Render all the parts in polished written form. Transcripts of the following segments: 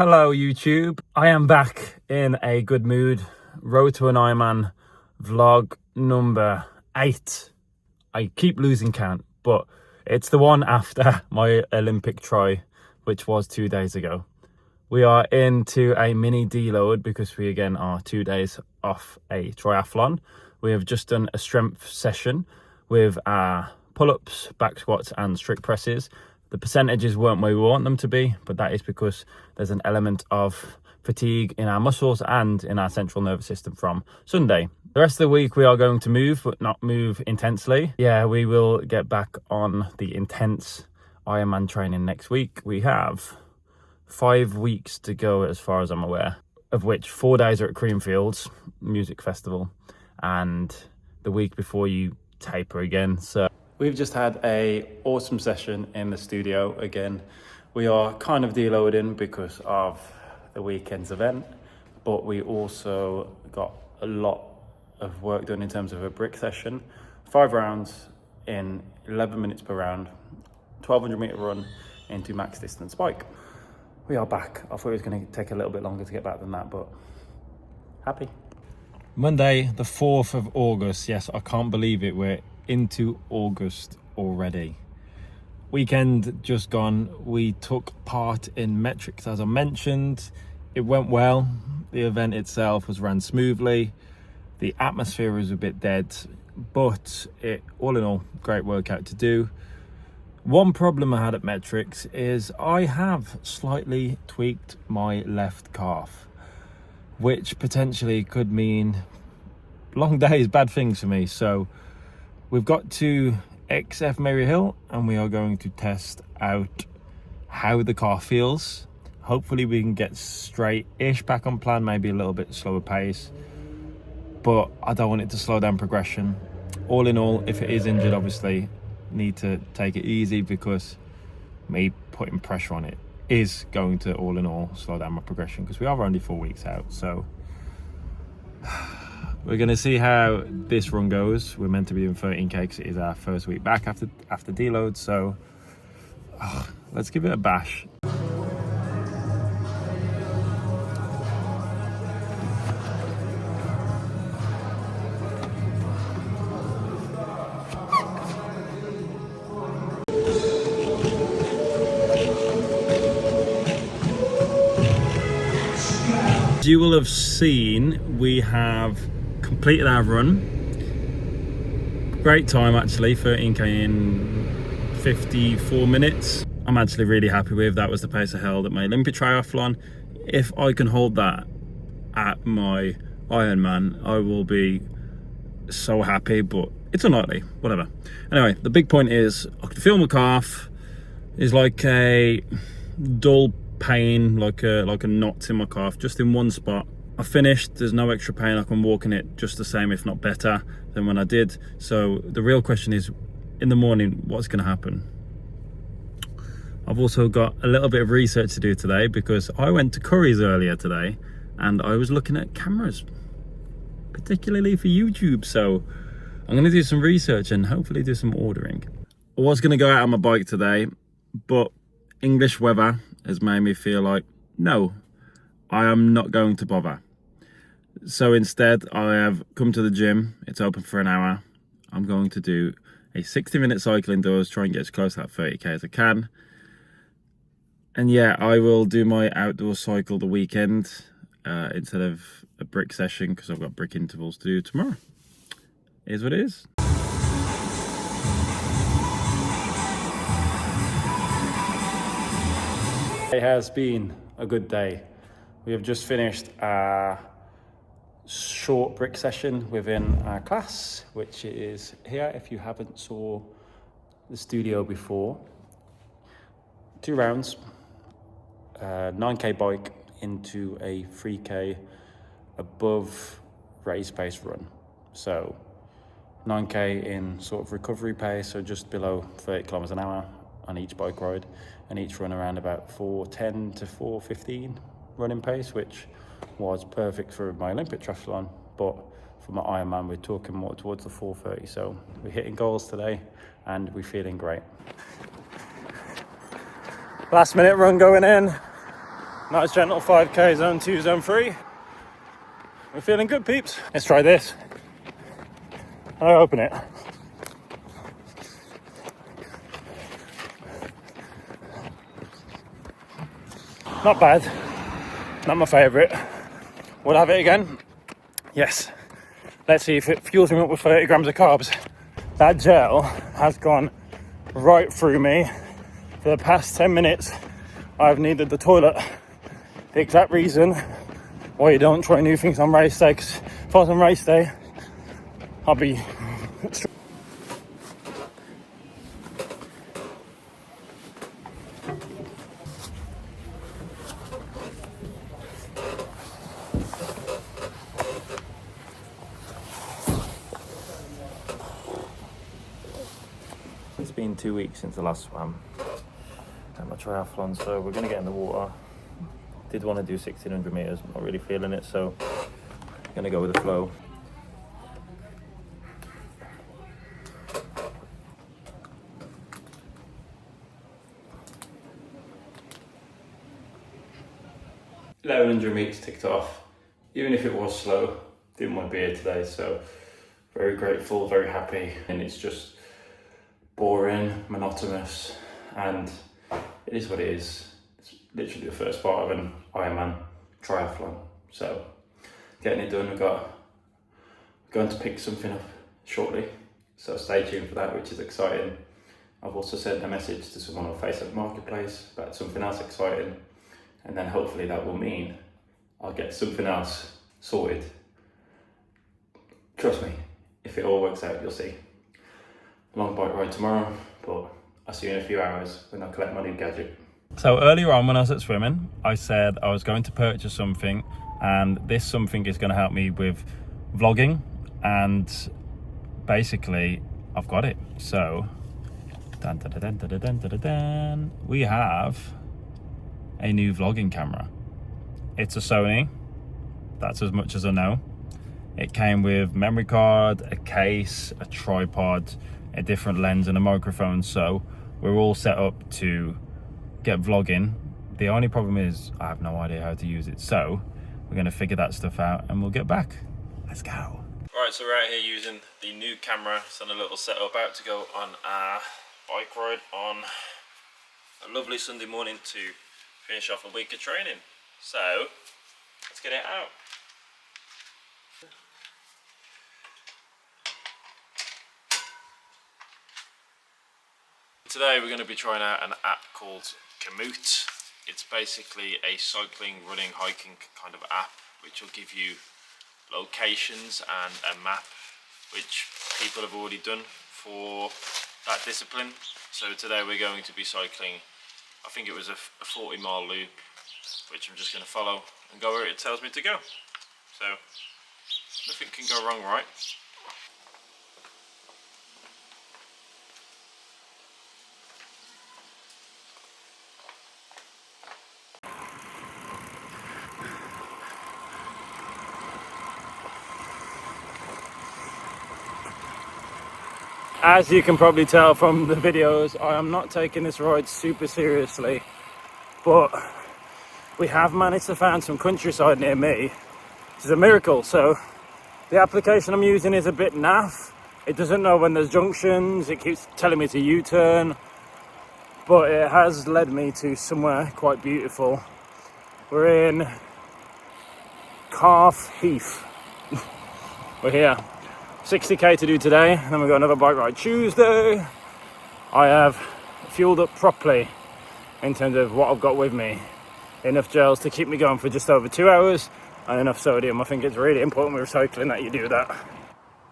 Hello YouTube, I am back in a good mood. Road to an Ironman vlog number 8. I keep losing count, but it's the one after my Olympic try, which was 2 days ago. We are into a mini deload because we again are 2 days off a triathlon. We have just done a strength session with our pull-ups, back squats and strict presses. The percentages weren't where we want them to be, but that is because there's an element of fatigue in our muscles and in our central nervous system from Sunday. The rest of the week we are going to move, but not move intensely. Yeah, we will get back on the intense Ironman training next week. We have 5 weeks to go as far as I'm aware, of which 4 days are at Creamfields Music Festival and the week before you taper again. So we've just had a awesome session in the studio again. We are kind of deloading because of the weekend's event, but we also got a lot of work done in terms of a brick session. 5 rounds in 11 minutes per round, 1200 meter run into max distance bike. We are back. I thought it was going to take a little bit longer to get back than that, but happy. Monday, the 4th of August. Yes, I can't believe it. We're into August already. Weekend just gone. We took part in metrics, as I mentioned. It went well. The event itself was ran smoothly. The atmosphere was a bit dead, but all in all, great workout to do. One problem I had at metrics is I have slightly tweaked my left calf, which potentially could mean long days, bad things for me. So we've got to XF Maryhill and we are going to test out how the car feels. Hopefully we can get straight-ish back on plan, maybe a little bit slower pace, but I don't want it to slow down progression. All in all, if it is injured, obviously need to take it easy because me putting pressure on it is going to, all in all, slow down my progression because we are only 4 weeks out. So we're going to see how this run goes. We're meant to be doing 13k because it is our first week back after deload. So let's give it a bash. As you will have seen, we have completed our run. Great time actually, 13k in 54 minutes. I'm actually really happy with. That was the pace I held at my Olympic triathlon. If I can hold that at my Ironman, I will be so happy, but it's unlikely, whatever. Anyway, the big point is I can feel my calf is like a dull pain, like a knot in my calf, just in one spot. I finished, there's no extra pain. I can walk in it just the same, if not better, than when I did. So the real question is, in the morning, what's going to happen? I've also got a little bit of research to do today because I went to Curry's earlier today and I was looking at cameras, particularly for YouTube. So I'm going to do some research and hopefully do some ordering. I was going to go out on my bike today, but English weather has made me feel like, no, I am not going to bother. So instead, I have come to the gym. It's open for an hour. I'm going to do a 60-minute cycle indoors, try and get as close to that 30k as I can. And yeah, I will do my outdoor cycle the weekend instead of a brick session because I've got brick intervals to do tomorrow. It is what it is. It has been a good day. We have just finished our short brick session within our class, which is here if you haven't saw the studio before. 2 rounds, 9k bike into a 3k above race pace run. So 9k in sort of recovery pace, so just below 30 kilometers an hour on each bike ride, and each run around about 4:10 to 4:15 running pace, which was perfect for my Olympic triathlon, but for my Ironman we're talking more towards the 4:30. So we're hitting goals today and we're feeling great. Last minute run going in. Nice gentle 5k, zone 2, zone 3. We're feeling good, peeps. Let's try this. I'll open it. Not bad. Not my favourite. Would I have it again? Yes. Let's see if it fuels me up with 30 grams of carbs. That gel has gone right through me. For the past 10 minutes, I've needed the toilet. The exact reason why you don't try new things on race day, 'cause if I was on race day, I'll be... It's been 2 weeks since the last swam at my triathlon, so we're going to get in the water. Did want to do 1600 meters, not really feeling it, so I'm going to go with the flow. $1,100 meters ticked off, even if it was slow. Didn't want to be here today, so very grateful, very happy, and it's just boring, monotonous, and it is what it is. It's literally the first part of an Ironman triathlon, so getting it done. We're going to pick something up shortly, so stay tuned for that, which is exciting. I've also sent a message to someone on Facebook Marketplace about something else exciting, and then hopefully that will mean I'll get something else sorted. Trust me, if it all works out, you'll see. Long bike ride tomorrow, but I'll see you in a few hours when I collect my new gadget. So earlier on when I was at swimming, I said I was going to purchase something, and this something is going to help me with vlogging, and basically I've got it. So we have a new vlogging camera. It's a Sony, that's as much as I know. It came with memory card, a case, a tripod, a different lens and a microphone, so we're all set up to get vlogging. The only problem is I have no idea how to use it, so we're going to figure that stuff out and we'll get back. Let's go. Alright, so we're out here using the new camera. It's on a little setup, about to go on a bike ride on a lovely Sunday morning to finish off a week of training. So let's get it out. Today we're going to be trying out an app called Komoot. It's basically a cycling, running, hiking kind of app which will give you locations and a map which people have already done for that discipline. So today we're going to be cycling, I think it was a 40-mile loop, which I'm just going to follow and go where it tells me to go. So nothing can go wrong, right? As you can probably tell from the videos, I am not taking this ride super seriously, but we have managed to find some countryside near me, which is a miracle. So the application I'm using is a bit naff. It doesn't know when there's junctions, it keeps telling me to U-turn, but it has led me to somewhere quite beautiful. We're in Calf Heath. We're here. 60k to do today, and then we've got another bike ride Tuesday. I have fueled up properly in terms of what I've got with me. Enough gels to keep me going for just over 2 hours, and enough sodium. I think it's really important with cycling that you do that.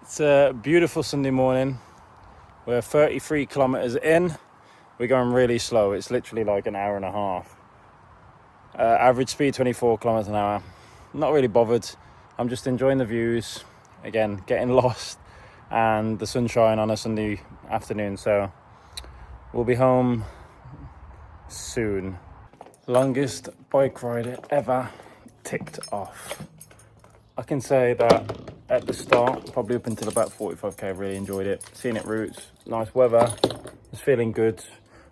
It's a beautiful Sunday morning. We're 33 kilometers in. We're going really slow. It's literally like an hour and a half. Average speed 24 kilometers an hour. Not really bothered. I'm just enjoying the views. Again, getting lost and the sunshine on a Sunday afternoon, so we'll be home soon. Longest bike ride ever ticked off. I can say that at the start, probably up until about 45k, I really enjoyed it. Scenic routes, nice weather, was feeling good,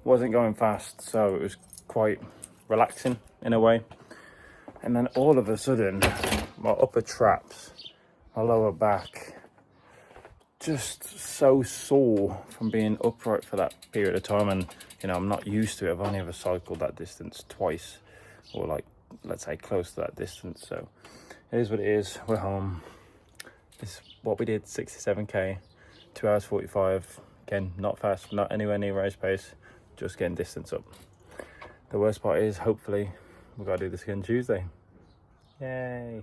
wasn't going fast, so it was quite relaxing in a way. And then all of a sudden, my upper traps, my lower back, just so sore from being upright for that period of time. And you know, I'm not used to it. I've only ever cycled that distance twice, or like, let's say close to that distance. So it is what it is. We're home. It's what we did, 67k, 2 hours 45. Again, not fast, not anywhere near race pace, just getting distance up. The worst part is, hopefully, we've got to do this again Tuesday. Yay.